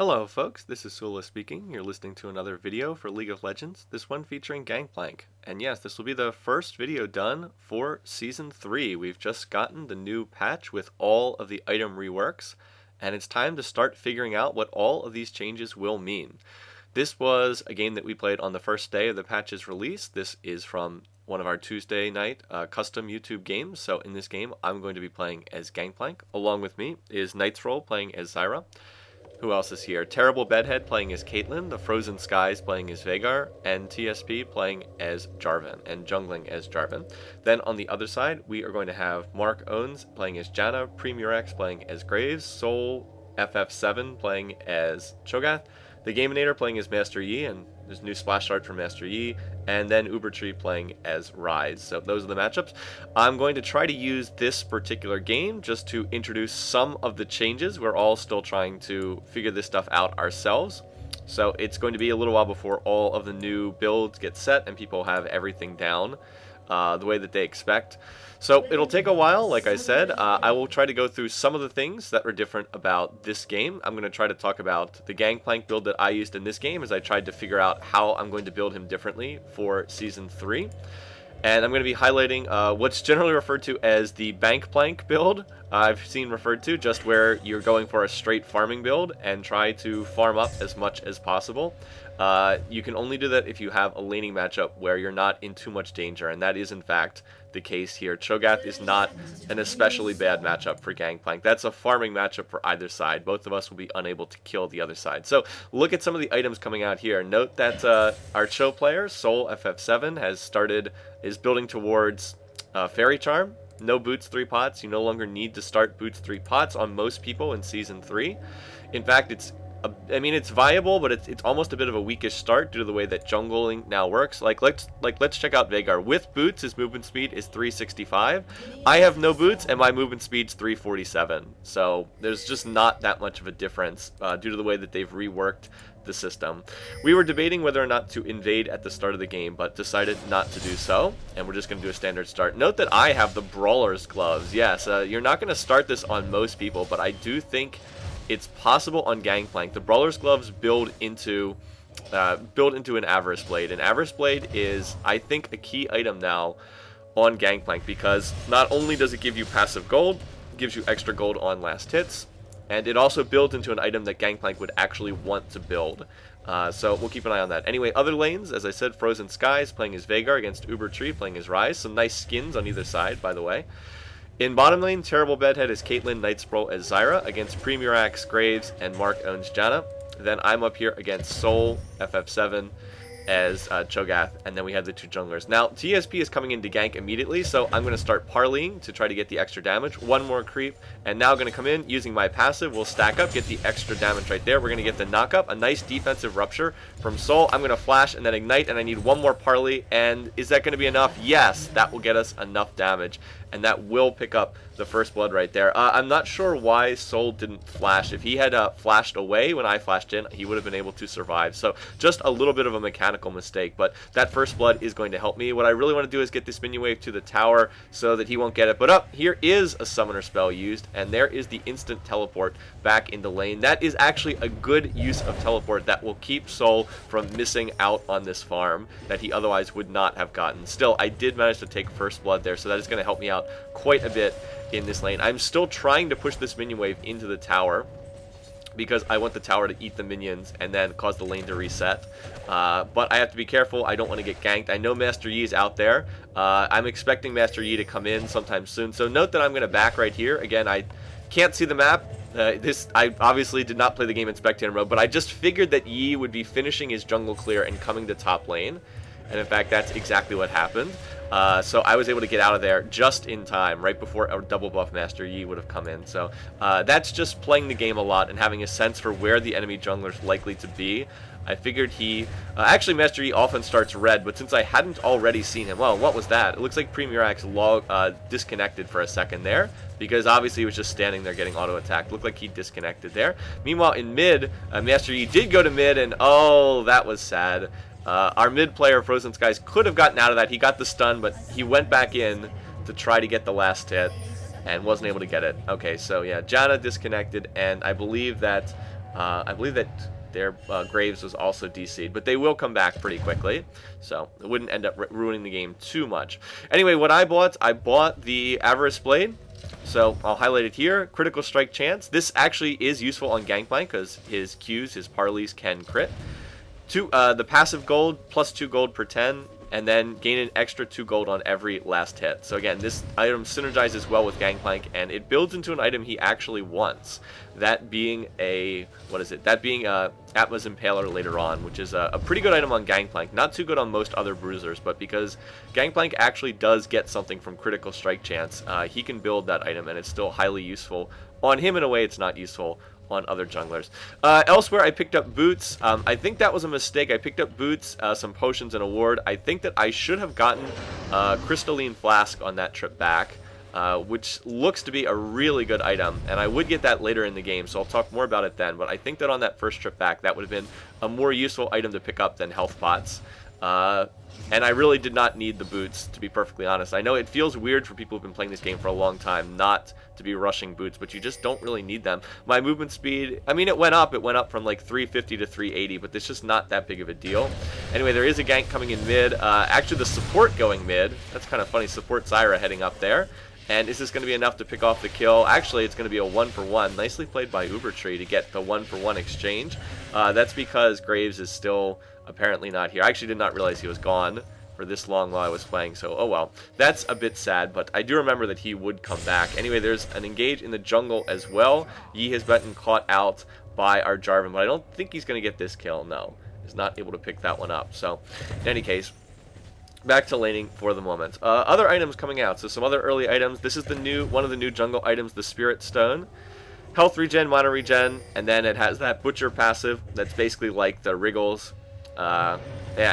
Hello folks, this is Sullla speaking. You're listening to another video for League of Legends, this one featuring Gangplank. And yes, this will be the first video done for Season 3. We've just gotten the new patch with all of the item reworks, and it's time to start figuring out what all of these changes will mean. This was a game that we played on the first day of the patch's release. This is from one of our Tuesday night custom YouTube games. So in this game, I'm going to be playing as Gangplank. Along with me is Knight's Roll playing as Zyra. Who else is here? Terrible Bedhead playing as Caitlyn, the Frozen Skies playing as Veigar, and TSP playing as Jarvan, and jungling as Jarvan. Then on the other side, we are going to have Mark Owens playing as Janna, Premurex playing as Graves, Soul FF7 playing as Cho'Gath, the Gaminator playing as Master Yi, and there's new splash art from Master Yi, and then Ubertree playing as Ryze. So those are the matchups. I'm going to try to use this particular game just to introduce some of the changes. We're all still trying to figure this stuff out ourselves. So it's going to be a little while before all of the new builds get set and people have everything down the way that they expect. So it'll take a while, like I said. I will try to go through some of the things that are different about this game. I'm going to try to talk about the Gangplank build that I used in this game as I tried to figure out how I'm going to build him differently for Season 3. And I'm going to be highlighting what's generally referred to as the Bankplank build. I've seen referred to just where you're going for a straight farming build and try to farm up as much as possible. You can only do that if you have a laning matchup where you're not in too much danger, and that is in fact the case here. Cho'Gath is not an especially bad matchup for Gangplank. That's a farming matchup for either side. Both of us will be unable to kill the other side. So look at some of the items coming out here. Note that our Cho player, Soul FF7, is building towards Fairy Charm. No Boots 3 pots. You no longer need to start Boots 3 pots on most people in Season 3. In fact, it's viable, but it's almost a bit of a weakish start due to the way that jungling now works. Let's check out Veigar. With boots, his movement speed is 365. I have no boots, and my movement speed's 347. So there's just not that much of a difference due to the way that they've reworked the system. We were debating whether or not to invade at the start of the game, but decided not to do so, and we're just going to do a standard start. Note that I have the Brawler's Gloves. Yes, you're not going to start this on most people, but I do think it's possible on Gangplank. The Brawler's Gloves build into an Avarice Blade, and Avarice Blade is, I think, a key item now on Gangplank because not only does it give you passive gold, it gives you extra gold on last hits, and it also builds into an item that Gangplank would actually want to build. So we'll keep an eye on that. Anyway, other lanes, as I said, Frozen Skies playing as Veigar against Ubertree playing as Ryze. Some nice skins on either side, by the way. In bottom lane, Terrible Bedhead is Caitlyn, Knight's Roll as Zyra against Premurex, Graves, and Mark owns Janna. Then I'm up here against Soul FF7 as Cho'Gath, and then we have the two junglers. Now, TSP is coming in to gank immediately, so I'm going to start parleying to try to get the extra damage. One more creep, and now going to come in using my passive. We'll stack up, get the extra damage right there. We're going to get the knock-up, a nice defensive rupture from Soul. I'm going to flash and then ignite, and I need one more parley, and is that going to be enough? Yes, that will get us enough damage, and that will pick up the first blood right there. I'm not sure why Soul didn't flash. If he had flashed away when I flashed in, he would have been able to survive. So just a little bit of a mechanical mistake, but that first blood is going to help me. What I really want to do is get this minion wave to the tower so that he won't get it. But up here is a summoner spell used, and there is the instant teleport back into lane. That is actually a good use of teleport that will keep Soul from missing out on this farm that he otherwise would not have gotten. Still, I did manage to take first blood there, so that is going to help me out quite a bit in this lane. I'm still trying to push this minion wave into the tower because I want the tower to eat the minions and then cause the lane to reset. But I have to be careful. I don't want to get ganked. I know Master Yi is out there. I'm expecting Master Yi to come in sometime soon. So note that I'm going to back right here. Again, I can't see the map. I obviously did not play the game in spectator mode, but I just figured that Yi would be finishing his jungle clear and coming to top lane. And in fact, that's exactly what happened. So I was able to get out of there just in time, right before a double buff Master Yi would have come in. So that's just playing the game a lot and having a sense for where the enemy jungler is likely to be. I figured he... actually, Master Yi often starts red, but since I hadn't already seen him... Well, what was that? It looks like Premurex disconnected for a second there, because obviously he was just standing there getting auto-attacked. Looked like he disconnected there. Meanwhile, in mid, Master Yi did go to mid, and oh, that was sad. Our mid player, Frozen Skies, could have gotten out of that. He got the stun, but he went back in to try to get the last hit and wasn't able to get it. Okay, so yeah, Janna disconnected, and I believe that I believe that their Graves was also DC'd, but they will come back pretty quickly, so it wouldn't end up ruining the game too much. Anyway, what I bought the Avarice Blade, so I'll highlight it here. Critical strike chance. This actually is useful on Gangplank because his Qs, his parleys can crit. The passive gold, plus 2 gold per 10, and then gain an extra 2 gold on every last hit. So again, this item synergizes well with Gangplank, and it builds into an item he actually wants. That being a, That being Atma's Impaler later on, which is a pretty good item on Gangplank. Not too good on most other bruisers, but because Gangplank actually does get something from critical strike chance, he can build that item, and it's still highly useful. On him, in a way, it's not useful on other junglers. Elsewhere, I picked up boots. I think that was a mistake. I picked up boots, some potions, and a ward. I think that I should have gotten Crystalline Flask on that trip back, which looks to be a really good item, and I would get that later in the game, so I'll talk more about it then. But I think that on that first trip back, that would have been a more useful item to pick up than health pots. And I really did not need the boots, to be perfectly honest. I know it feels weird for people who've been playing this game for a long time not to be rushing boots, but you just don't really need them. My movement speed, I mean, it went up from like 350 to 380, but it's just not that big of a deal. Anyway, there is a gank coming in mid. Actually, the support going mid. That's kind of funny. Support Zyra heading up there. And is this going to be enough to pick off the kill? Actually, it's going to be a 1-for-1. Nicely played by Ubertree to get the 1-for-1 exchange. That's because Graves is still apparently not here. I actually did not realize he was gone for this long while I was playing, so oh well. That's a bit sad, but I do remember that he would come back. Anyway, there's an engage in the jungle as well. Yi has been caught out by our Jarvan, but I don't think he's going to get this kill. No, he's not able to pick that one up. So, in any case, back to laning for the moment. Other items coming out. So some other early items. This is one of the new jungle items, the Spirit Stone. Health regen, mana regen, and then it has that Butcher passive that's basically like the Wriggles. Yeah,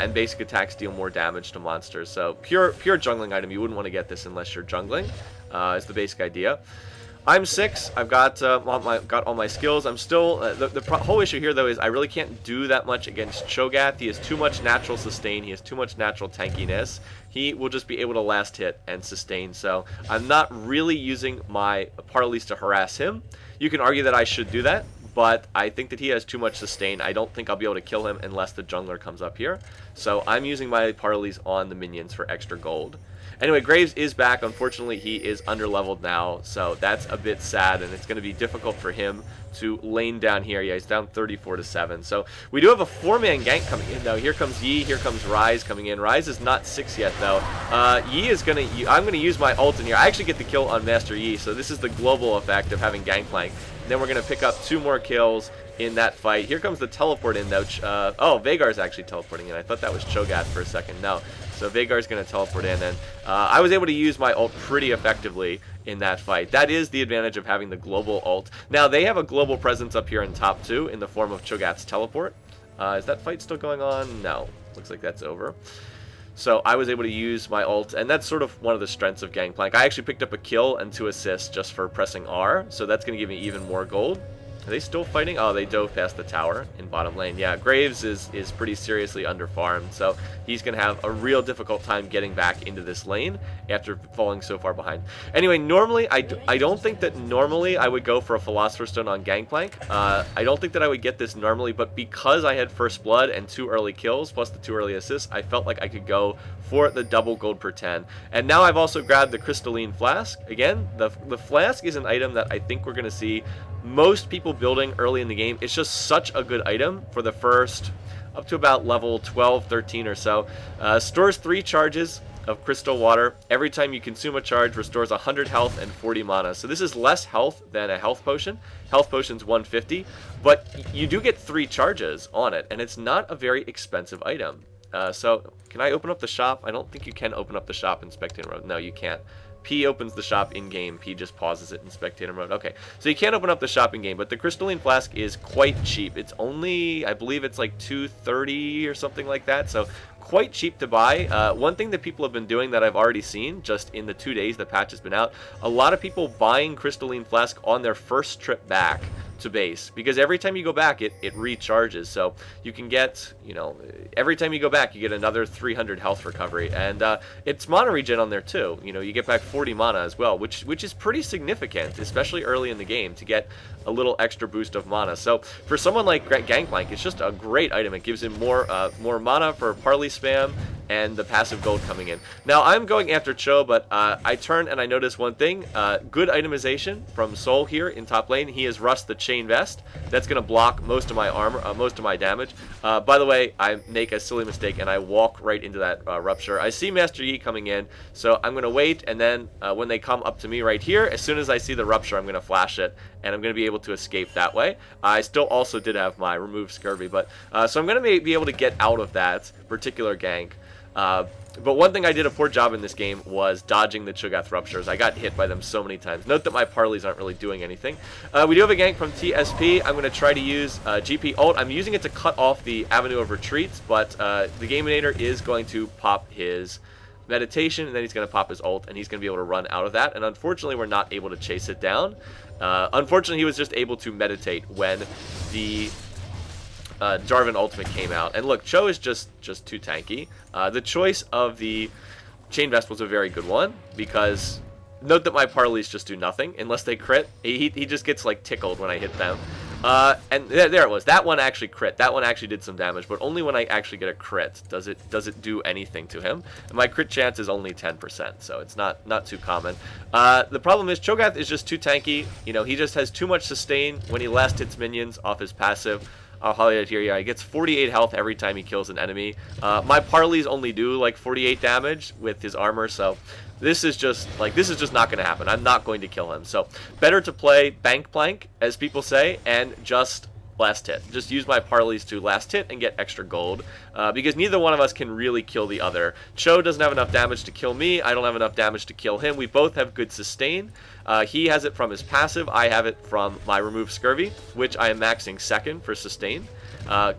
and basic attacks deal more damage to monsters. So pure jungling item. You wouldn't want to get this unless you're jungling. Is the basic idea. I'm 6. I've got all my skills. I'm still the whole issue here though is I really can't do that much against Cho'Gath. He has too much natural sustain. He has too much natural tankiness. He will just be able to last hit and sustain. So I'm not really using my parleys to harass him. You can argue that I should do that, but I think that he has too much sustain. I don't think I'll be able to kill him unless the jungler comes up here. So I'm using my parleys on the minions for extra gold. Anyway, Graves is back. Unfortunately, he is underleveled now, so that's a bit sad, and it's going to be difficult for him to lane down here. Yeah, he's down 34-7. So we do have a 4-man gank coming in, though. Here comes Yi. Here comes Ryze coming in. Ryze is not 6 yet, though. Yi is going to... I'm going to use my ult in here. I actually get the kill on Master Yi, so this is the global effect of having Gangplank. And then we're going to pick up 2 more kills in that fight. Here comes the teleport in, though. Oh, Veigar's actually teleporting in. I thought that was Cho'Gath for a second. No. So Veigar's going to teleport in, and I was able to use my ult pretty effectively in that fight. That is the advantage of having the global ult. Now, they have a global presence up here in top 2 in the form of Cho'Gath's teleport. Is that fight still going on? No. Looks like that's over. So I was able to use my ult, and that's sort of one of the strengths of Gangplank. I actually picked up a kill and 2 assists just for pressing R, so that's going to give me even more gold. Are they still fighting? Oh, they dove past the tower in bottom lane. Yeah, Graves is pretty seriously underfarmed, so he's going to have a real difficult time getting back into this lane after falling so far behind. Anyway, normally, I don't think that normally I would go for a Philosopher's Stone on Gangplank. I don't think that I would get this normally, but because I had First Blood and 2 early kills, plus the 2 early assists, I felt like I could go for the double gold per 10. And now I've also grabbed the Crystalline Flask. Again, the Flask is an item that I think we're going to see most people building early in the game. It's just such a good item for the first up to about level 12, 13 or so. Stores 3 charges of crystal water. Every time you consume a charge, restores 100 health and 40 mana. So this is less health than a health potion. Health potion's 150, but you do get 3 charges on it, and it's not a very expensive item. So can I open up the shop? I don't think you can open up the shop in spectator mode. No, you can't. P opens the shop in-game. P just pauses it in spectator mode. Okay, so you can't open up the shop in-game, but the Crystalline Flask is quite cheap. It's only, I believe it's like $2.30 or something like that, so quite cheap to buy. One thing that people have been doing that I've already seen just in the 2 days the patch has been out, a lot of people buying Crystalline Flask on their first trip back to base, because every time you go back it recharges. So you can get, you know, every time you go back you get another 300 health recovery, and it's mana regen on there too. You know, you get back 40 mana as well, which is pretty significant, especially early in the game, to get a little extra boost of mana. So for someone like Gangplank, it's just a great item. It gives him more mana for parley spam and the passive gold coming in. Now I'm going after Cho, but I turn and I notice one thing. Good itemization from Soul here in top lane. He has Rust the Chain Vest. That's going to block most of my armor, most of my damage. By the way, I make a silly mistake and I walk right into that Rupture. I see Master Yi coming in, so I'm going to wait, and then when they come up to me right here, as soon as I see the Rupture, I'm going to flash it, and I'm going to be able to escape that way. I still also did have my Remove Scurvy, but so I'm going to be able to get out of that particular gank. But one thing I did a poor job in this game was dodging the Cho'Gath Ruptures. I got hit by them so many times. Note that my parleys aren't really doing anything. We do have a gank from TSP. I'm going to try to use GP ult. I'm using it to cut off the Avenue of Retreats, but the Gaminator is going to pop his Meditation, and then he's going to pop his ult, and he's going to be able to run out of that. And unfortunately, we're not able to chase it down. Unfortunately, he was just able to meditate when the Jarvan ultimate came out. And look, Cho is just too tanky. The choice of the Chain Vest was a very good one, because note that my parleys just do nothing unless they crit. He just gets like tickled when I hit them. And there it was. That one actually crit. That one actually did some damage, but only when I actually get a crit does it do anything to him. And my crit chance is only 10%, so it's not too common. The problem is Cho'Gath is just too tanky. You know, he just has too much sustain when he last hits minions off his passive. I'll highlight it here. Yeah, he gets 48 health every time he kills an enemy. My parleys only do like 48 damage with his armor, so this is just not going to happen. I'm not going to kill him. So better to play Bankplank, as people say, and just last hit. Just use my parleys to last hit and get extra gold, because neither one of us can really kill the other. Cho doesn't have enough damage to kill me. I don't have enough damage to kill him. We both have good sustain. He has it from his passive. I have it from my Remove Scurvy, which I am maxing second for sustain.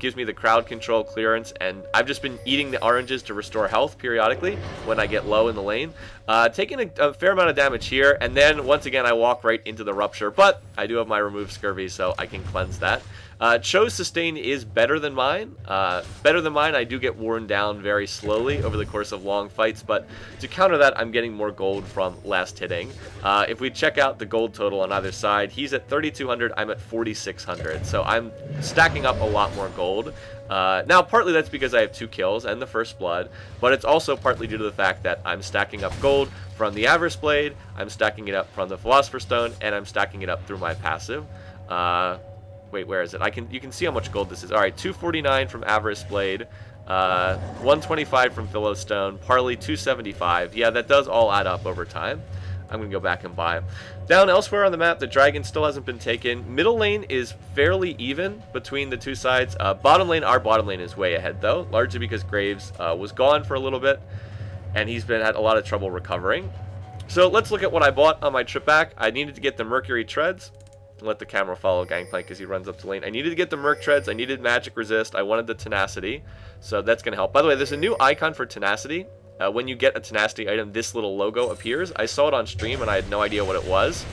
Gives me the crowd control, clearance, and I've just been eating the oranges to restore health periodically when I get low in the lane. Taking a fair amount of damage here, and then once again I walk right into the Rupture, but I do have my Remove Scurvy, so I can cleanse that. Cho's sustain is better than mine. I do get worn down very slowly over the course of long fights, but to counter that, I'm getting more gold from last hitting. If we check out the gold total on either side, he's at 3,200, I'm at 4,600, so I'm stacking up a lot more gold. Now, partly that's because I have 2 kills and the First Blood, but it's also partly due to the fact that I'm stacking up gold from the Avarice Blade, I'm stacking it up from the Philosopher's Stone, and I'm stacking it up through my passive. Wait, where is it? You can see how much gold this is. All right, 249 from Avarice Blade, 125 from Philostone, Parley 275. Yeah, that does all add up over time. I'm going to go back and buy them. Down elsewhere on the map, the dragon still hasn't been taken. Middle lane is fairly even between the two sides. Our bottom lane is way ahead, though, largely because Graves was gone for a little bit, and he's had a lot of trouble recovering. So let's look at what I bought on my trip back. I needed to get the Mercury Treads. Let the camera follow Gangplank as he runs up to lane. I needed to get the Merc Treads. I needed Magic Resist. I wanted the Tenacity, so that's going to help. By the way, there's a new icon for Tenacity. When you get a Tenacity item, this little logo appears. I saw it on stream, and I had no idea what it was.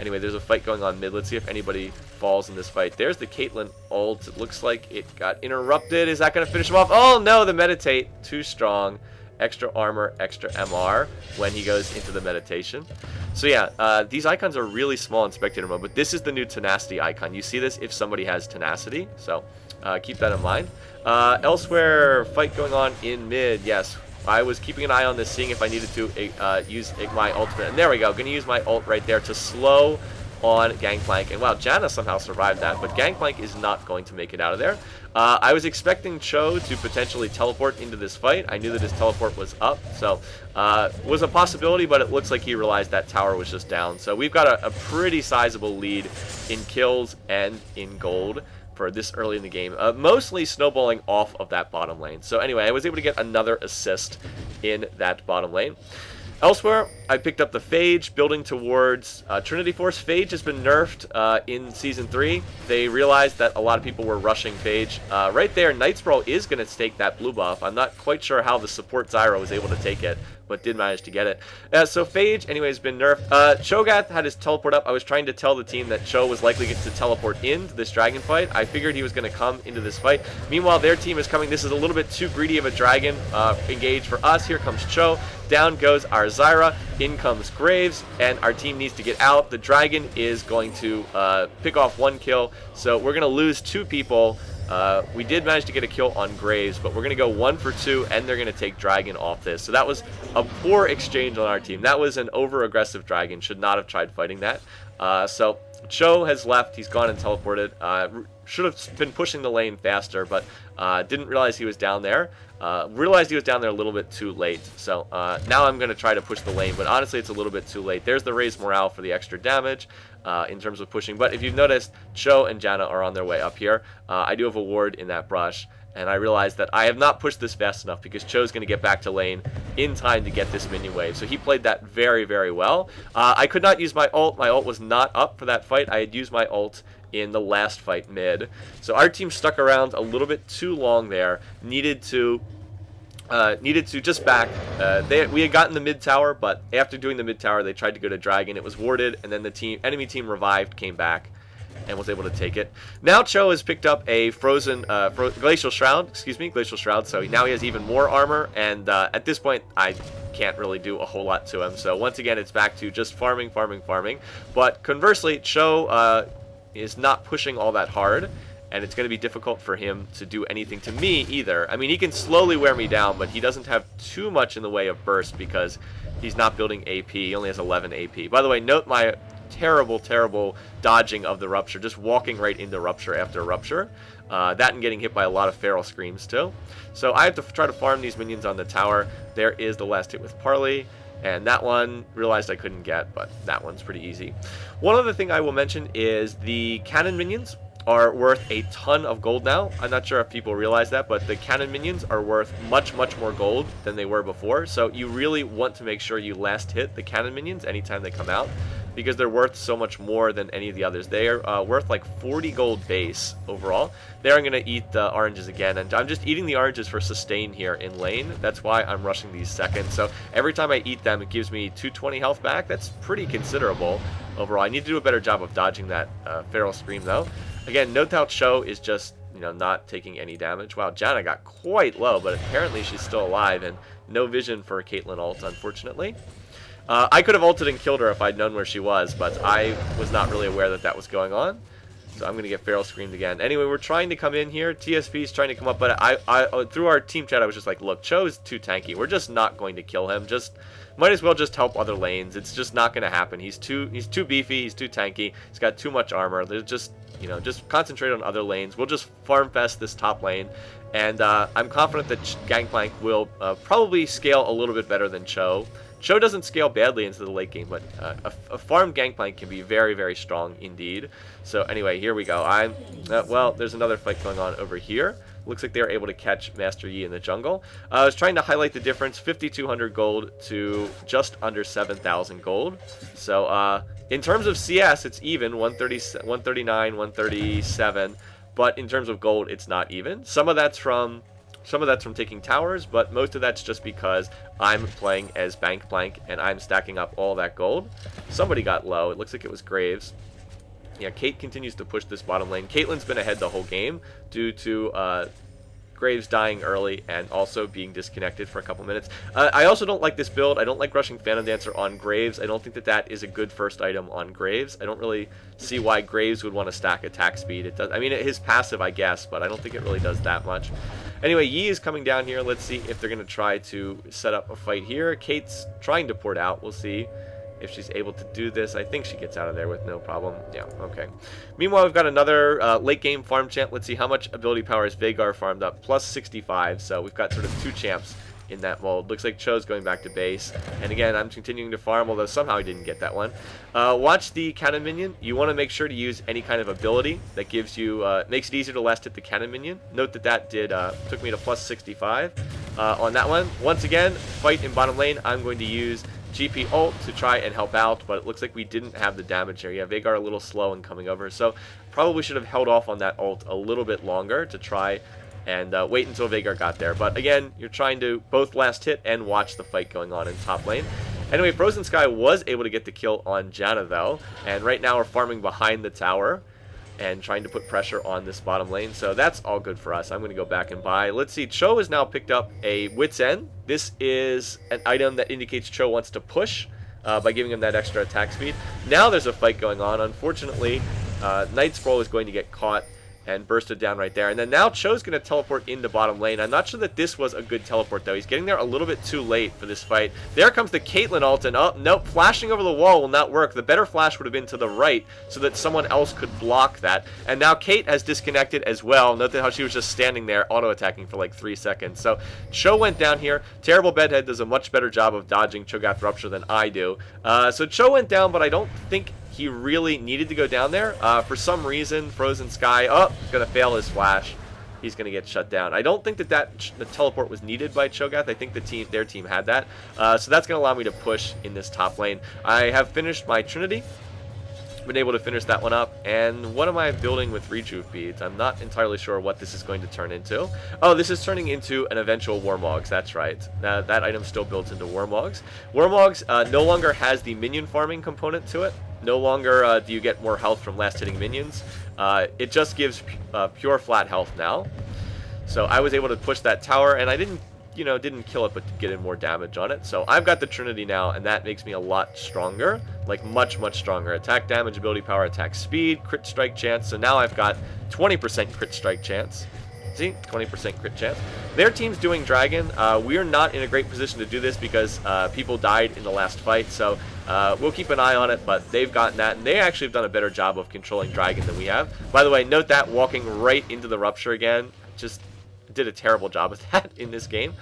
Anyway, there's a fight going on mid. Let's see if anybody falls in this fight. There's the Caitlyn ult. It looks like it got interrupted. Is that going to finish him off? Oh, no, the Meditate. Too strong. Extra armor, extra MR when he goes into the meditation. So yeah, these icons are really small in spectator mode, but this is the new Tenacity icon. You see this if somebody has Tenacity, so keep that in mind. Elsewhere, fight going on in mid. Yes, I was keeping an eye on this, seeing if I needed to use my ultimate. And there we go, going to use my ult right there to slow on Gangplank. And wow, Janna somehow survived that, but Gangplank is not going to make it out of there. I was expecting Cho to potentially teleport into this fight. I knew that his teleport was up, so was a possibility, but it looks like he realized that tower was just down. So we've got a pretty sizable lead in kills and in gold for this early in the game, mostly snowballing off of that bottom lane. So anyway, I was able to get another assist in that bottom lane. Elsewhere, I picked up the Phage, building towards Trinity Force. Phage has been nerfed in Season 3. They realized that a lot of people were rushing Phage. Right there, Night Sprawl is going to take that blue buff. I'm not quite sure how the support Zyra was able to take it, but did manage to get it. So Phage, anyway, has been nerfed. Cho'Gath had his teleport up. I was trying to tell the team that Cho was likely to teleport into this dragon fight. I figured he was going to come into this fight. Meanwhile, their team is coming. This is a little bit too greedy of a dragon engage for us. Here comes Cho. Down goes our Zyra. In comes Graves, and our team needs to get out. The dragon is going to pick off 1 kill, so we're going to lose 2 people. We did manage to get a kill on Graves, but we're going to go 1 for 2, and they're going to take Dragon off this. So that was a poor exchange on our team. That was an over-aggressive Dragon. Should not have tried fighting that. So Cho has left. He's gone and teleported. Should have been pushing the lane faster, but didn't realize he was down there. Realized he was down there a little bit too late. So now I'm going to try to push the lane, but honestly it's a little bit too late. There's the raised morale for the extra damage in terms of pushing. But if you've noticed, Cho and Janna are on their way up here. I do have a ward in that brush, and I realized that I have not pushed this fast enough because Cho's going to get back to lane in time to get this minion wave. So he played that very, very well. I could not use my ult. My ult was not up for that fight. I had used my ult in the last fight mid. So our team stuck around a little bit too long there. Needed to just back. We had gotten the mid tower, but after doing the mid tower, they tried to go to dragon. It was warded, and then the enemy team revived, came back, and was able to take it. Now Cho has picked up a glacial shroud. So now he has even more armor, and at this point, I can't really do a whole lot to him. So once again, it's back to just farming. But conversely, Cho is not pushing all that hard, and it's going to be difficult for him to do anything to me either. I mean, he can slowly wear me down, but he doesn't have too much in the way of burst because he's not building AP. He only has 11 AP. By the way, note my terrible dodging of the Rupture, just walking right into Rupture after Rupture. That and getting hit by a lot of Feral Screams too. So I have to try to farm these minions on the tower. There is the last hit with Parley. And that one, realized I couldn't get, but that one's pretty easy. One other thing I will mention is the cannon minions are worth a ton of gold now. I'm not sure if people realize that, but the cannon minions are worth much more gold than they were before. So you really want to make sure you last hit the cannon minions anytime they come out, because they're worth so much more than any of the others. They are worth like 40 gold base overall. There I'm going to eat the oranges again, and I'm just eating the oranges for sustain here in lane. That's why I'm rushing these seconds. So every time I eat them, it gives me 220 health back. That's pretty considerable overall. I need to do a better job of dodging that Feral Scream though. Again, note how Cho is just, you know, not taking any damage. Wow, Janna got quite low, but apparently she's still alive, and no vision for Caitlyn ult, unfortunately. I could have ulted and killed her if I'd known where she was, but I was not really aware that that was going on. So I'm going to get Feral Screamed again. Anyway, we're trying to come in here. TSP is trying to come up, but I through our team chat, I was just like, look, Cho's too tanky. We're just not going to kill him. Might as well just help other lanes. It's just not going to happen. He's too beefy. He's too tanky. He's got too much armor. There's just, you know, just concentrate on other lanes. We'll just farm fest this top lane. And I'm confident that Gangplank will probably scale a little bit better than Cho. Cho doesn't scale badly into the late game, but a farmed Gangplank can be very strong indeed. So anyway, here we go. Well, there's another fight going on over here. Looks like they were able to catch Master Yi in the jungle. I was trying to highlight the difference, 5,200 gold to just under 7,000 gold. So in terms of CS, it's even, 139, 137. But in terms of gold, it's not even. Some of that's from taking towers, but most of that's just because I'm playing as Bankplank and I'm stacking up all that gold. Somebody got low. It looks like it was Graves. Yeah, Kate continues to push this bottom lane. Caitlyn's been ahead the whole game due to Graves dying early and also being disconnected for a couple minutes. I also don't like this build. I don't like rushing Phantom Dancer on Graves. I don't think that that is a good first item on Graves. I don't really see why Graves would want to stack attack speed. It does. I mean, his passive, I guess, but I don't think it really does that much. Anyway, Yi is coming down here. Let's see if they're going to try to set up a fight here. Kate's trying to port out. We'll see if she's able to do this. I think she gets out of there with no problem. Yeah, okay. Meanwhile, we've got another late game farm champ. Let's see how much ability power is Vhagar farmed up. Plus 65, so we've got sort of two champs in that mold. Looks like Cho's going back to base. And again, I'm continuing to farm, although somehow I didn't get that one. Watch the cannon minion. You want to make sure to use any kind of ability that gives you, makes it easier to last hit the cannon minion. Note that that did, took me to plus 65 on that one. Once again, fight in bottom lane. I'm going to use GP ult to try and help out, but it looks like we didn't have the damage here. Yeah, Veigar a little slow in coming over, so probably should have held off on that ult a little bit longer to try and wait until Veigar got there. But again, you're trying to both last hit and watch the fight going on in top lane. Anyway, Frozen Sky was able to get the kill on Janna though, and right now we're farming behind the tower and trying to put pressure on this bottom lane, so that's all good for us. I'm going to go back and buy. Let's see, Cho has now picked up a Wit's End. This is an item that indicates Cho wants to push by giving him that extra attack speed. Now there's a fight going on. Unfortunately, Night Scroll is going to get caught and bursted down right there. And then now Cho's going to teleport into bottom lane. I'm not sure that this was a good teleport, though. He's getting there a little bit too late for this fight. There comes the Caitlyn ult, and oh, nope, flashing over the wall will not work. The better flash would have been to the right so that someone else could block that. And now Kate has disconnected as well. Note how she was just standing there auto-attacking for like 3 seconds. So Cho went down here. Terrible Bedhead does a much better job of dodging Cho'Gath Rupture than I do. So Cho went down, but I don't think he really needed to go down there. For some reason, Frozen Sky, he's going to fail his flash. He's going to get shut down. I don't think that the teleport was needed by Cho'Gath. I think their team had that. So that's going to allow me to push in this top lane. I have finished my Trinity. Been able to finish that one up. And what am I building with Rejuve beads? I'm not entirely sure what this is going to turn into. Oh, this is turning into an eventual Warmogs. That's right. That item still built into Warmogs. Warmogs no longer has the minion farming component to it. No longer do you get more health from last hitting minions. It just gives pure flat health now. So I was able to push that tower, and I didn't kill it, but to get in more damage on it. So I've got the Trinity now, and that makes me a lot stronger. Like much, much stronger. Attack damage, ability power, attack speed, crit strike chance. So now I've got 20% crit strike chance. See? 20% crit chance. Their team's doing Dragon. We are not in a great position to do this because people died in the last fight. So we'll keep an eye on it, but they've gotten that, and they actually have done a better job of controlling Dragon than we have. By the way, note that walking right into the Rupture again, just did a terrible job of that in this game.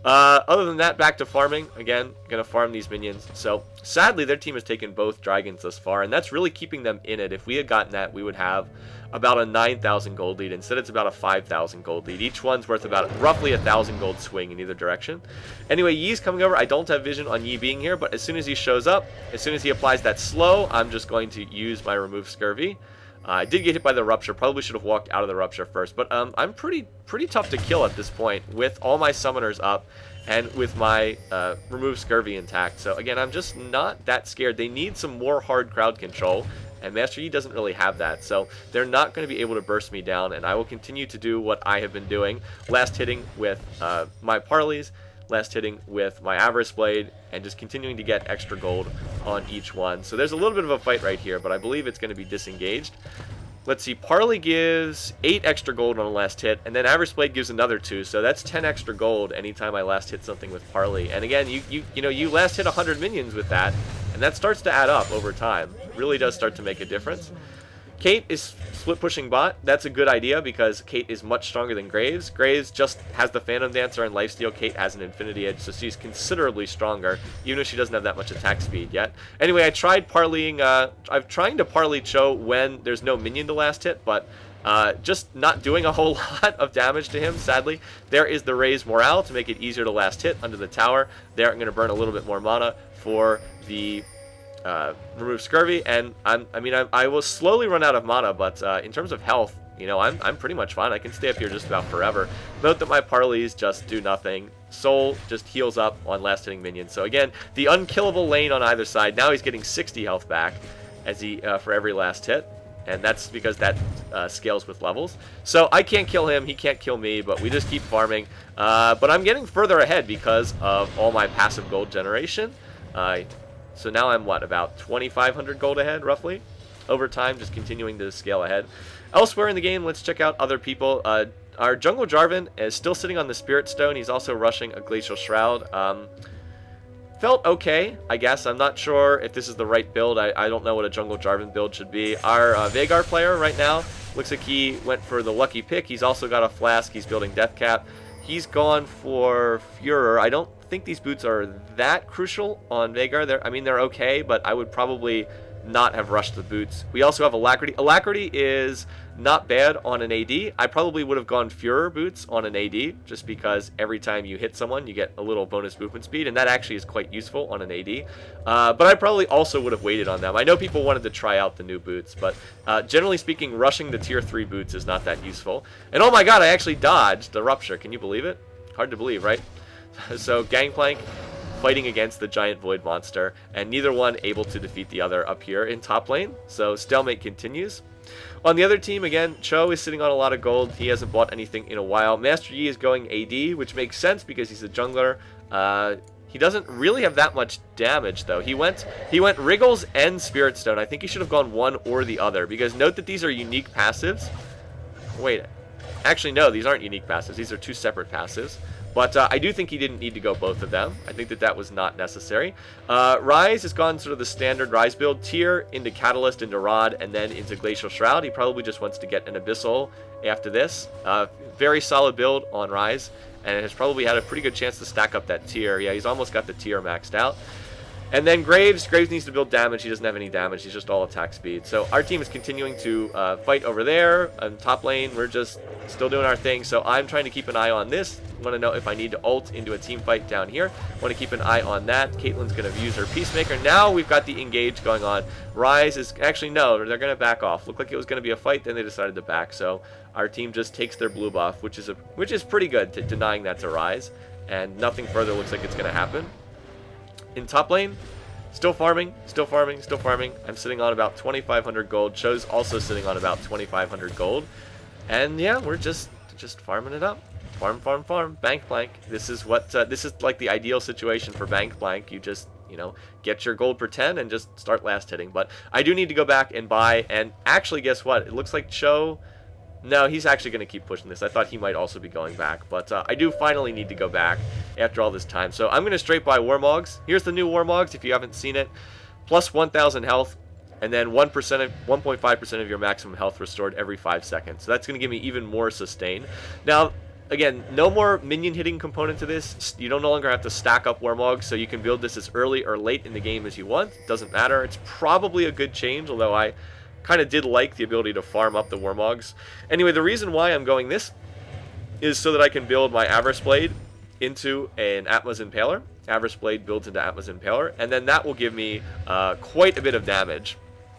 Other than that, back to farming. Again, gonna farm these minions. So sadly, their team has taken both dragons thus far, and that's really keeping them in it. If we had gotten that, we would have about a 9,000 gold lead. Instead, it's about a 5,000 gold lead. Each one's worth about roughly 1,000 gold swing in either direction. Anyway, Yi's coming over. I don't have vision on Yi being here, but as soon as he shows up, as soon as he applies that slow, I'm just going to use my remove scurvy. I did get hit by the Rupture. Probably should have walked out of the Rupture first, but I'm pretty tough to kill at this point with all my summoners up and with my remove scurvy intact. So again, I'm just not that scared. They need some more hard crowd control, and Master Yi doesn't really have that, so they're not going to be able to burst me down, and I will continue to do what I have been doing, last hitting with my parleys, last hitting with my Avarice Blade, and just continuing to get extra gold on each one. So there's a little bit of a fight right here, but I believe it's going to be disengaged. Let's see, Parley gives 8 extra gold on a last hit, and then Avarice Blade gives another 2, so that's 10 extra gold anytime I last hit something with Parley. And again, you last hit 100 minions with that, and that starts to add up over time. It really does start to make a difference. Kate is split pushing bot. That's a good idea because Kate is much stronger than Graves. Graves just has the Phantom Dancer and lifesteal. Kate has an Infinity Edge, so she's considerably stronger, even if she doesn't have that much attack speed yet. Anyway, I tried parleying. I'm trying to parley Cho when there's no minion to last hit, but just not doing a whole lot of damage to him, sadly. There is the Raise Morale to make it easier to last hit under the tower. There, I'm going to burn a little bit more mana for the remove scurvy, and I will slowly run out of mana, but in terms of health, I'm pretty much fine. I can stay up here just about forever. Note that my parleys just do nothing. Soul just heals up on last hitting minions. So again, the unkillable lane on either side. Now he's getting 60 health back as he for every last hit, and that's because that scales with levels. So I can't kill him, he can't kill me, but we just keep farming. But I'm getting further ahead because of all my passive gold generation. So now I'm, about 2,500 gold ahead, roughly, over time, just continuing to scale ahead. Elsewhere in the game, let's check out other people. Our Jungle Jarvan is still sitting on the Spirit Stone. He's also rushing a Glacial Shroud. Felt okay, I guess. I'm not sure if this is the right build. I don't know what a Jungle Jarvan build should be. Our Veigar player right now looks like he went for the lucky pick. He's also got a Flask. He's building Death Cap. He's gone for Furor. I don't think these boots are that crucial on Veigar. They're okay, but I would probably not have rushed the boots. We also have Alacrity. Alacrity is not bad on an AD. I probably would have gone Furor boots on an AD, just because every time you hit someone, you get a little bonus movement speed, and that actually is quite useful on an AD. But I probably also would have waited on them. I know people wanted to try out the new boots, but generally speaking, rushing the tier 3 boots is not that useful. And oh my god, I actually dodged the Rupture. Can you believe it? Hard to believe, right? So Gangplank fighting against the giant void monster, and neither one able to defeat the other up here in top lane. So stalemate continues. On the other team, again, Cho is sitting on a lot of gold. He hasn't bought anything in a while. Master Yi is going AD, which makes sense because he's a jungler. He doesn't really have that much damage, though. He went Wriggles and Spirit Stone. I think he should have gone one or the other, because note that these are unique passives. Wait, actually, no, these aren't unique passives. These are two separate passives. But I do think he didn't need to go both of them. I think that that was not necessary. Rise has gone sort of the standard Rise build. Tier into Catalyst, into Rod, and then into Glacial Shroud. He probably just wants to get an Abyssal after this. Very solid build on Rise, and has probably had a pretty good chance to stack up that tier. Yeah, he's almost got the tier maxed out. And then Graves needs to build damage. He doesn't have any damage. He's just all attack speed. So our team is continuing to fight over there. On top lane, we're just still doing our thing. So I'm trying to keep an eye on this. Want to know if I need to ult into a team fight down here. Want to keep an eye on that. Caitlyn's going to use her Peacemaker. Now we've got the engage going on. Rise is actually, no, they're going to back off. Looked like it was going to be a fight, then they decided to back. So our team just takes their blue buff, which is pretty good, to denying that to Rise. And nothing further looks like it's going to happen. In top lane, still farming, still farming, still farming. I'm sitting on about 2,500 gold. Cho's also sitting on about 2,500 gold. And yeah, we're just farming it up. Farm, farm, farm. Bankplank. This is what this is like the ideal situation for Bankplank. You just, you know, get your gold per 10 and just start last hitting. But I do need to go back and buy. And actually, guess what? It looks like Cho. No, he's actually going to keep pushing this. I thought he might also be going back. But I do finally need to go back after all this time. So I'm going to straight buy Warmogs. Here's the new Warmogs if you haven't seen it. Plus 1,000 health. And then 1.5% of your maximum health restored every 5 seconds. So that's going to give me even more sustain. Now, again, no more minion hitting component to this. You don't no longer have to stack up Warmogs, so you can build this as early or late in the game as you want. It doesn't matter. It's probably a good change, although I kind of did like the ability to farm up the Warmogs. Anyway, the reason why I'm going this is so that I can build my Avarice Blade into an Atma's Impaler. Avarice Blade builds into Atma's Impaler, and then that will give me quite a bit of damage.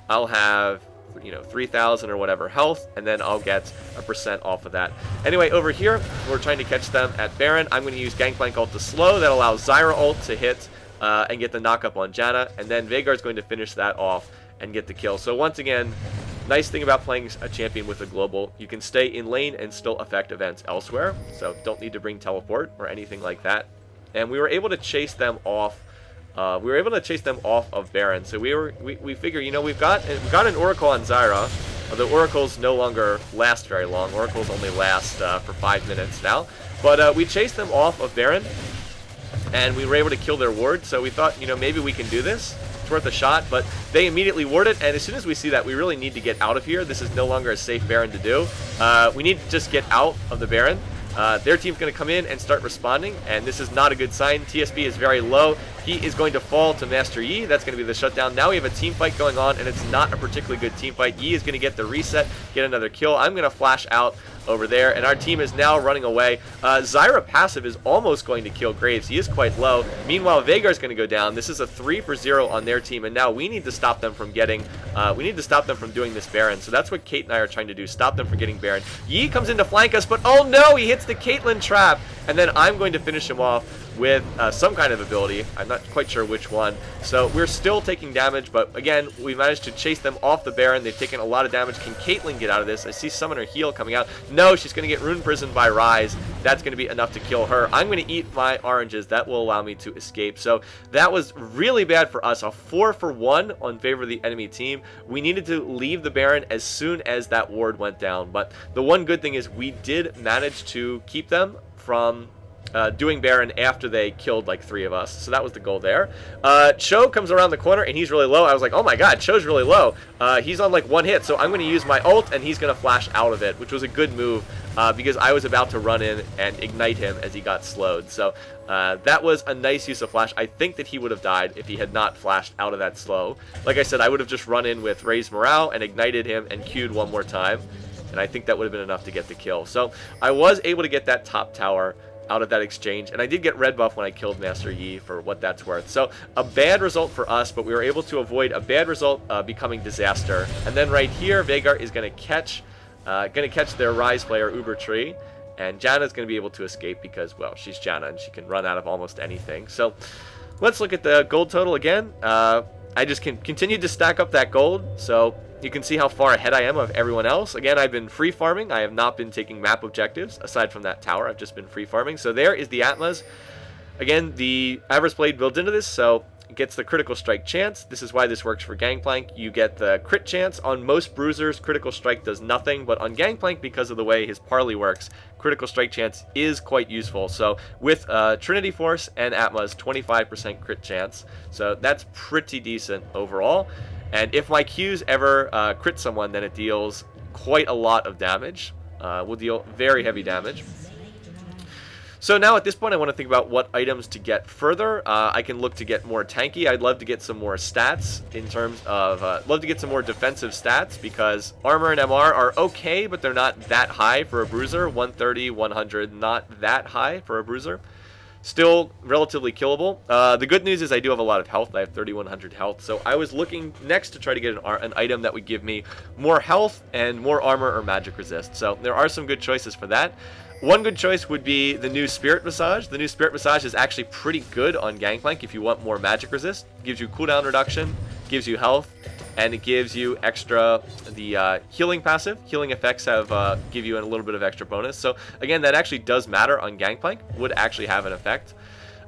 I'll have, you know, 3,000 or whatever health, and then I'll get a % off of that. Anyway, over here, we're trying to catch them at Baron. I'm going to use Gangplank ult to slow. That allows Zyra ult to hit and get the knockup on Janna, and then Veigar's going to finish that off and get the kill. So once again, nice thing about playing a champion with a global, you can stay in lane and still affect events elsewhere, so don't need to bring teleport or anything like that. And we were able to chase them off. Of Baron. So we figure, you know, we've got an Oracle on Zyra, although Oracles no longer last very long. Oracles only last for 5 minutes now. But we chased them off of Baron, and we were able to kill their ward. So we thought, you know, maybe we can do this. It's worth a shot. But they immediately warded, and as soon as we see that, we really need to get out of here. This is no longer a safe Baron to do. We need to just get out of the Baron. Their team's going to come in and start responding, and this is not a good sign. TSB is very low. He is going to fall to Master Yi. That's going to be the shutdown. Now we have a team fight going on, and it's not a particularly good team fight. Yi is going to get the reset, get another kill. I'm going to flash out over there, and our team is now running away. Zyra passive is almost going to kill Graves. He is quite low. Meanwhile, Veigar's going to go down. This is a 3-for-0 on their team, and now we need to stop them from getting, doing this Baron. So that's what Kate and I are trying to do, stop them from getting Baron. Yi comes in to flank us, but oh no, he hits the Caitlyn trap, and then I'm going to finish him off with some kind of ability. I'm not quite sure which one. So we're still taking damage, but again, we managed to chase them off the Baron. They've taken a lot of damage. Can Caitlyn get out of this? I see Summoner Heal coming out. No, she's going to get Rune Prison by Rise. That's going to be enough to kill her. I'm going to eat my oranges. That will allow me to escape. So that was really bad for us. A 4-for-1 on favor of the enemy team. We needed to leave the Baron as soon as that ward went down. But the one good thing is we did manage to keep them from doing Baron after they killed like 3 of us. So that was the goal there. Cho comes around the corner and he's really low. I was like, oh my god, Cho's really low. He's on like 1 hit, so I'm going to use my ult and he's going to flash out of it, which was a good move because I was about to run in and ignite him as he got slowed. So that was a nice use of flash. I think that he would have died if he had not flashed out of that slow. Like I said, I would have just run in with raised morale and ignited him and Q'd one more time, and I think that would have been enough to get the kill. So I was able to get that top tower out of that exchange, and I did get red buff when I killed Master Yi, for what that's worth. So a bad result for us, but we were able to avoid a bad result becoming disaster. And then right here, Veigar is going to catch their Rise player Uber Tree, and Janna's going to be able to escape because, well, she's Janna and she can run out of almost anything. So let's look at the gold total again. I just continued to stack up that gold, so you can see how far ahead I am of everyone else. Again, I've been free farming. I have not been taking map objectives. Aside from that tower, I've just been free farming. So there is the Atma's. Again, the Avarice Blade builds into this, so it gets the critical strike chance. This is why this works for Gangplank. You get the crit chance. On most bruisers, critical strike does nothing, but on Gangplank, because of the way his parley works, critical strike chance is quite useful. So with Trinity Force and Atma's, 25% crit chance. So that's pretty decent overall. And if my Qs ever crit someone, then it deals quite a lot of damage. Will deal very heavy damage. So now at this point I want to think about what items to get further. I can look to get more tanky. I'd love to get some more stats in terms of, love to get some more defensive stats, because armor and MR are okay, but they're not that high for a bruiser. 130, 100, not that high for a bruiser. Still relatively killable. The good news is I do have a lot of health. I have 3,100 health. So I was looking next to try to get an item that would give me more health and more armor or magic resist. So there are some good choices for that. One good choice would be the new Spirit Massage. The new Spirit Massage is actually pretty good on Gangplank if you want more magic resist. It gives you cooldown reduction, gives you health, and it gives you extra, the healing passive. Healing effects have give you a little bit of extra bonus. So again, that actually does matter on Gangplank, would actually have an effect.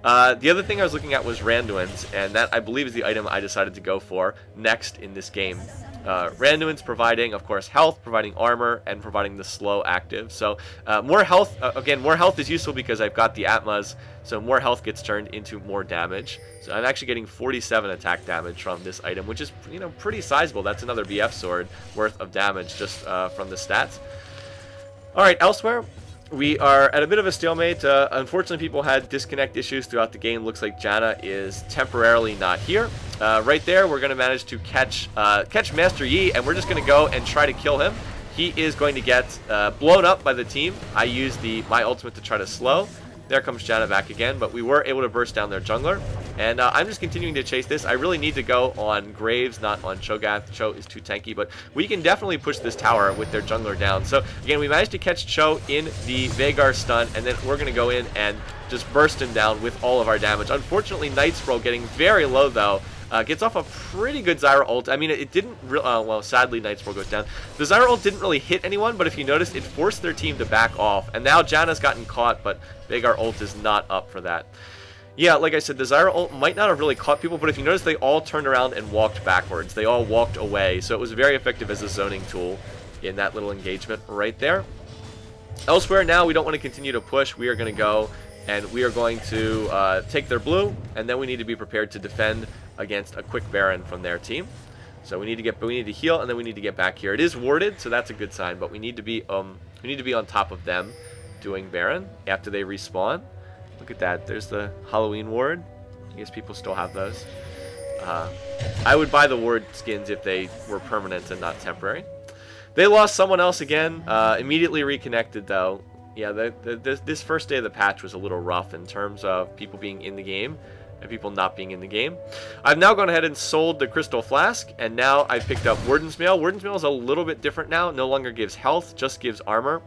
The other thing I was looking at was Randuin's, and that I believe is the item I decided to go for next in this game. Randuin's providing, of course, health, providing armor, and providing the slow active. So more health, again, more health is useful because I've got the Atma's, so more health gets turned into more damage. So I'm actually getting 47 attack damage from this item, which is, you know, pretty sizable. That's another BF sword worth of damage just from the stats. Alright, elsewhere, we are at a bit of a stalemate. Unfortunately, people had disconnect issues throughout the game. Looks like Janna is temporarily not here. Right there, we're going to manage to catch Master Yi, and we're just going to go and try to kill him. He is going to get blown up by the team. I used my ultimate to try to slow. There comes Janna back again, but we were able to burst down their jungler. And I'm just continuing to chase this. I really need to go on Graves, not on Cho'Gath. Cho is too tanky, but we can definitely push this tower with their jungler down. So again, we managed to catch Cho in the Veigar stun, and then we're going to go in and just burst him down with all of our damage. Unfortunately, Night Scroll getting very low, though. Gets off a pretty good Zyra ult. I mean, it didn't well, sadly, Night Scroll goes down. The Zyra ult didn't really hit anyone, but if you notice, it forced their team to back off. And now Janna's gotten caught, but Veigar ult is not up for that. Yeah, like I said, the Zyra ult might not have really caught people, but if you notice, they all turned around and walked backwards. They all walked away, so it was very effective as a zoning tool in that little engagement right there. Elsewhere now, we don't want to continue to push. We are going to go, and we are going to take their blue, and then we need to be prepared to defend against a quick Baron from their team. So we need to heal, and then we need to get back here. It is warded, so that's a good sign, but we need to be on top of them doing Baron after they respawn. Look at that. There's the Halloween ward. I guess people still have those. I would buy the ward skins if they were permanent and not temporary. They lost someone else again. Immediately reconnected, though. Yeah, this first day of the patch was a little rough in terms of people being in the game and people not being in the game. I've now gone ahead and sold the Crystal Flask, and now I've picked up Warden's Mail. Warden's Mail is a little bit different now. No longer gives health, just gives armor.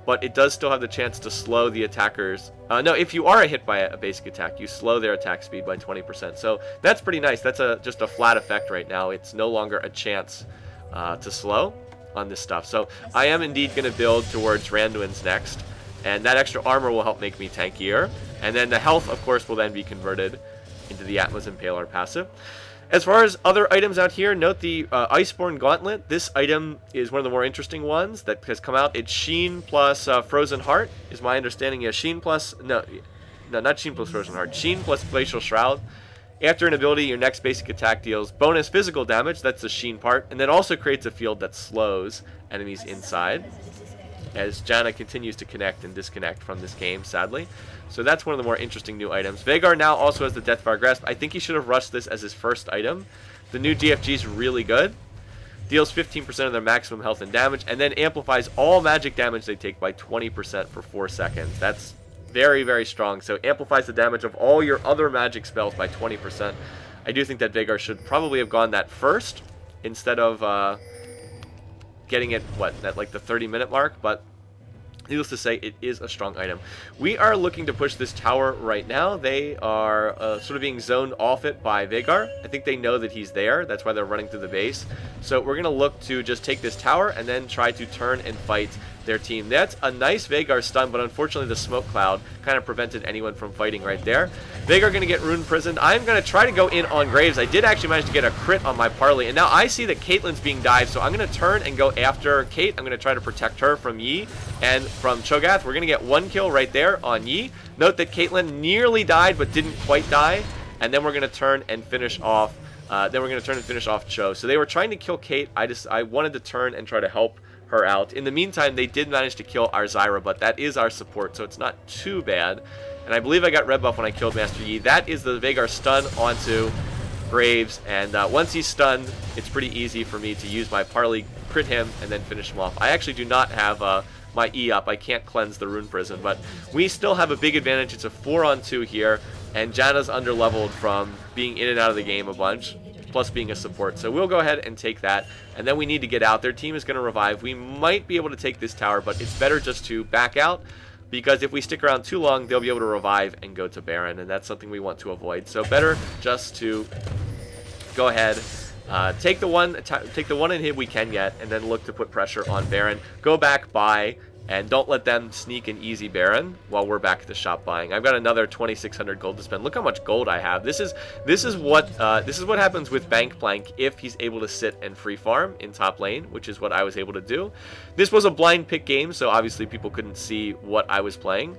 But it does still have the chance to slow the attackers. No, if you are hit by a basic attack, you slow their attack speed by 20%. So that's pretty nice. That's just a flat effect right now. It's no longer a chance to slow on this stuff. So I am indeed going to build towards Randuin's next. And that extra armor will help make me tankier. And then the health, of course, will then be converted into the Atma's Impaler passive. As far as other items out here, note the Iceborne Gauntlet. This item is one of the more interesting ones that has come out. It's Sheen plus Frozen Heart, is my understanding. Yeah, Sheen plus... No, not Sheen plus Frozen Heart. Sheen plus Glacial Shroud. After an ability, your next basic attack deals bonus physical damage. That's the Sheen part. And then also creates a field that slows enemies inside. as Janna continues to connect and disconnect from this game, sadly. So that's one of the more interesting new items. Vhagar now also has the Deathfire Grasp. I think he should have rushed this as his first item. The new DFG is really good. Deals 15% of their maximum health and damage, and then amplifies all magic damage they take by 20% for 4 seconds. That's very, very strong. So amplifies the damage of all your other magic spells by 20%. I do think that Vhagar should probably have gone that first, instead of getting it, at like the 30-minute mark, but needless to say, it is a strong item. We are looking to push this tower right now. They are sort of being zoned off it by Vhagar. I think they know that he's there. That's why they're running through the base. So we're going to look to just take this tower and then try to turn and fight their team. That's a nice Vhagar stun, but unfortunately the smoke cloud kind of prevented anyone from fighting right there. Vhagar going to get rune prisoned. I'm going to try to go in on Graves. I did actually manage to get a crit on my parley, and now I see that Caitlyn's being dived, so I'm going to turn and go after Kate. I'm going to try to protect her from Yi and from Cho'Gath. We're going to get 1 kill right there on Yi. Note that Caitlyn nearly died but didn't quite die, and then we're going to turn and finish off Cho. So they were trying to kill Kate. I wanted to turn and try to help her out. In the meantime, they did manage to kill our Zyra, but that is our support, so it's not too bad. And I believe I got red buff when I killed Master Yi. That is the Vhagar stun onto Graves, and once he's stunned, it's pretty easy for me to use my parley, crit him, and then finish him off. I actually do not have my E up. I can't cleanse the rune prison, but we still have a big advantage. It's a 4-on-2 here, and Janna's underleveled from being in and out of the game a bunch, plus being a support. So we'll go ahead and take that, and then we need to get out. Their team is going to revive. We might be able to take this tower, but it's better just to back out, because if we stick around too long, they'll be able to revive and go to Baron, and that's something we want to avoid. So better just to go ahead, take the one inhib we can get, and then look to put pressure on Baron. Go back, buy, and don't let them sneak an easy Baron while we're back at the shop buying. I've got another 2,600 gold to spend. Look how much gold I have. This is what happens with Bankplank if he's able to sit and free farm in top lane, which is what I was able to do. This was a blind pick game, so obviously people couldn't see what I was playing.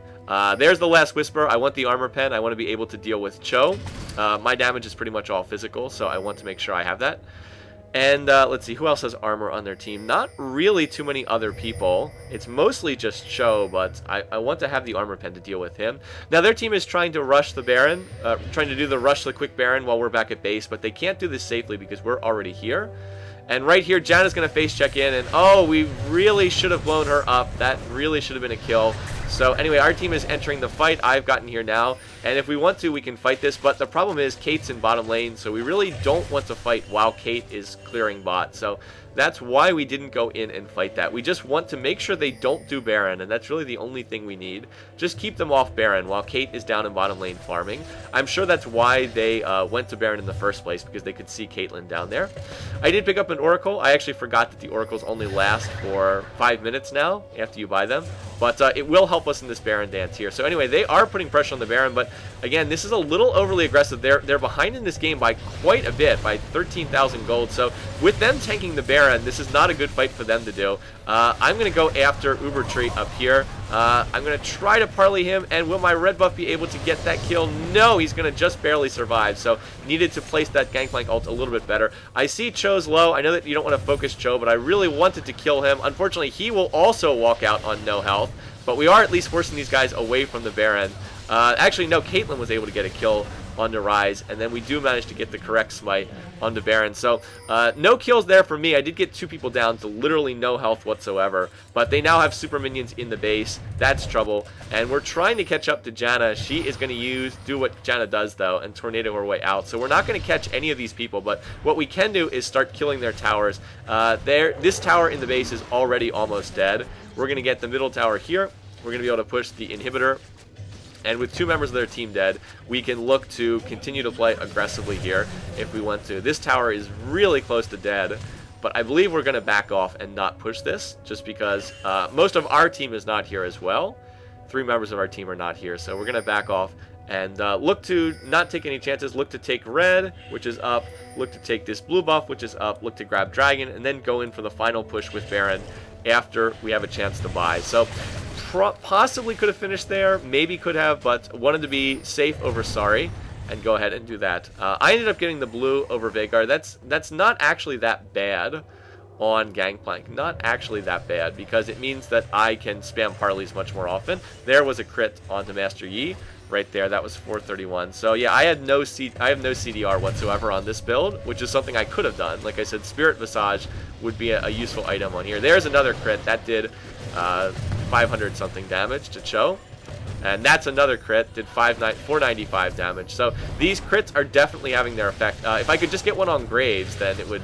There's the last Whisper. I want the armor pen. I want to be able to deal with Cho. My damage is pretty much all physical, so I want to make sure I have that. And let's see, who else has armor on their team? Not really too many other people. It's mostly just Cho, but I want to have the armor pen to deal with him. Now their team is trying to rush the Baron, trying to do the rush the quick Baron while we're back at base, but they can't do this safely because we're already here. And right here, Janna's going to face check in, and oh, we really should have blown her up. That really should have been a kill. So anyway, our team is entering the fight. I've gotten here now, and if we want to, we can fight this, but the problem is Kate's in bottom lane, so we really don't want to fight while Kate is clearing bot. So that's why we didn't go in and fight that. We just want to make sure they don't do Baron, and that's really the only thing we need. Just keep them off Baron while Kate is down in bottom lane farming. I'm sure that's why they went to Baron in the first place, because they could see Caitlyn down there. I did pick up an Oracle. I actually forgot that the Oracles only last for 5 minutes now after you buy them. But it will help us in this Baron dance here. So anyway, they are putting pressure on the Baron, but again, this is a little overly aggressive. They're behind in this game by quite a bit, by 13,000 gold. So with them tanking the Baron, this is not a good fight for them to do. I'm going to go after Uber Tree up here. I'm going to try to parley him, and will my red buff be able to get that kill? No, he's going to just barely survive, so needed to place that Gangplank ult a little bit better. I see Cho's low. I know that you don't want to focus Cho, but I really wanted to kill him. Unfortunately, he will also walk out on no health, but we are at least forcing these guys away from the Baron. Actually, no, Caitlyn was able to get a kill on the Rise, and then we do manage to get the correct smite on the Baron. So no kills there for me. I did get 2 people down to literally no health whatsoever, but they now have super minions in the base. That's trouble, and we're trying to catch up to Janna. She is going to do what Janna does, though, and tornado her way out. So we're not going to catch any of these people, but what we can do is start killing their towers. This tower in the base is already almost dead. We're going to get the middle tower here. We're going to be able to push the inhibitor. And with 2 members of their team dead, we can look to continue to play aggressively here if we want to. This tower is really close to dead, but I believe we're going to back off and not push this, just because most of our team is not here as well. 3 members of our team are not here, so we're going to back off and look to not take any chances. Look to take red, which is up. Look to take this blue buff, which is up. Look to grab dragon, and then go in for the final push with Baron after we have a chance to buy. So possibly could have finished there, maybe could have, but wanted to be safe over sorry and go ahead and do that. I ended up getting the blue over Vhagar. That's not actually that bad. on Gangplank. Not actually that bad, because it means that I can spam parleys much more often. There was a crit onto Master Yi right there. That was 431. So yeah, I have no CDR whatsoever on this build, which is something I could have done. Like I said, Spirit Visage would be a useful item on here. There's another crit that did 500 something damage to Cho. And that's another crit, did 495 damage. So these crits are definitely having their effect. If I could just get one on Graves, then it would,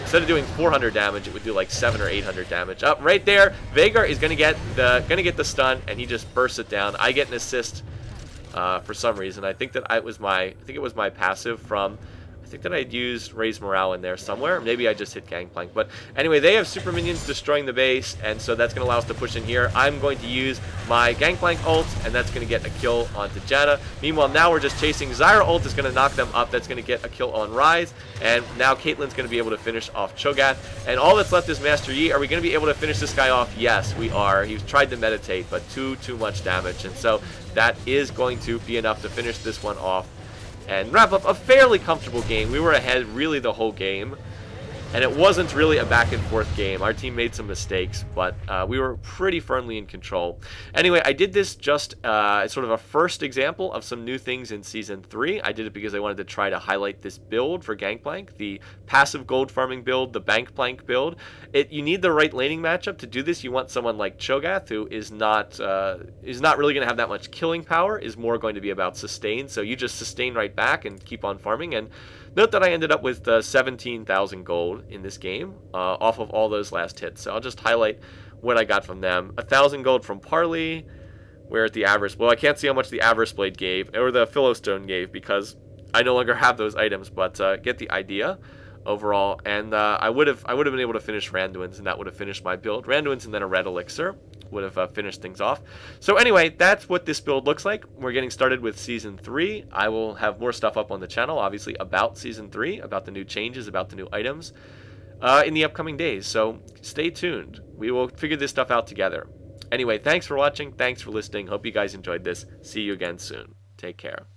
instead of doing 400 damage, it would do like 700 or 800 damage. Up right there, Vhagar is gonna get the stun, and he just bursts it down. I get an assist for some reason. I think that it was my passive from. I think that I'd used Raise Morale in there somewhere. Maybe I just hit Gangplank. But anyway, they have super minions destroying the base, and so that's going to allow us to push in here. I'm going to use my Gangplank ult, and that's going to get a kill onto Janna. Meanwhile, now we're just chasing. Zyra ult is going to knock them up. That's going to get a kill on Ryze. And now Caitlyn's going to be able to finish off Cho'Gath. And all that's left is Master Yi. Are we going to be able to finish this guy off? Yes, we are. He's tried to meditate, but too much damage. And so that is going to be enough to finish this one off and wrap up a fairly comfortable game. We were ahead really the whole game, and it wasn't really a back and forth game. Our team made some mistakes, but we were pretty firmly in control. Anyway, I did this just sort of a first example of some new things in Season 3. I did it because I wanted to try to highlight this build for Gangplank, the passive gold farming build, the Bankplank build. You need the right laning matchup to do this. You want someone like Cho'Gath, who is not really going to have that much killing power, is more going to be about sustain. So you just sustain right back and keep on farming. And note that I ended up with 17,000 gold in this game off of all those last hits. So I'll just highlight what I got from them. 1,000 gold from Parley. We're at the Avarice. Well, I can't see how much the Avarice Blade gave, or the Philostone gave, because I no longer have those items, but get the idea overall. And I would have been able to finish Randuin's, and that would have finished my build. Randuin's and then a Red Elixir would have finished things off. So anyway, that's what this build looks like. We're getting started with Season 3. I will have more stuff up on the channel, obviously, about Season 3, about the new changes, about the new items in the upcoming days. So stay tuned. We will figure this stuff out together. Anyway, thanks for watching. Thanks for listening. Hope you guys enjoyed this. See you again soon. Take care.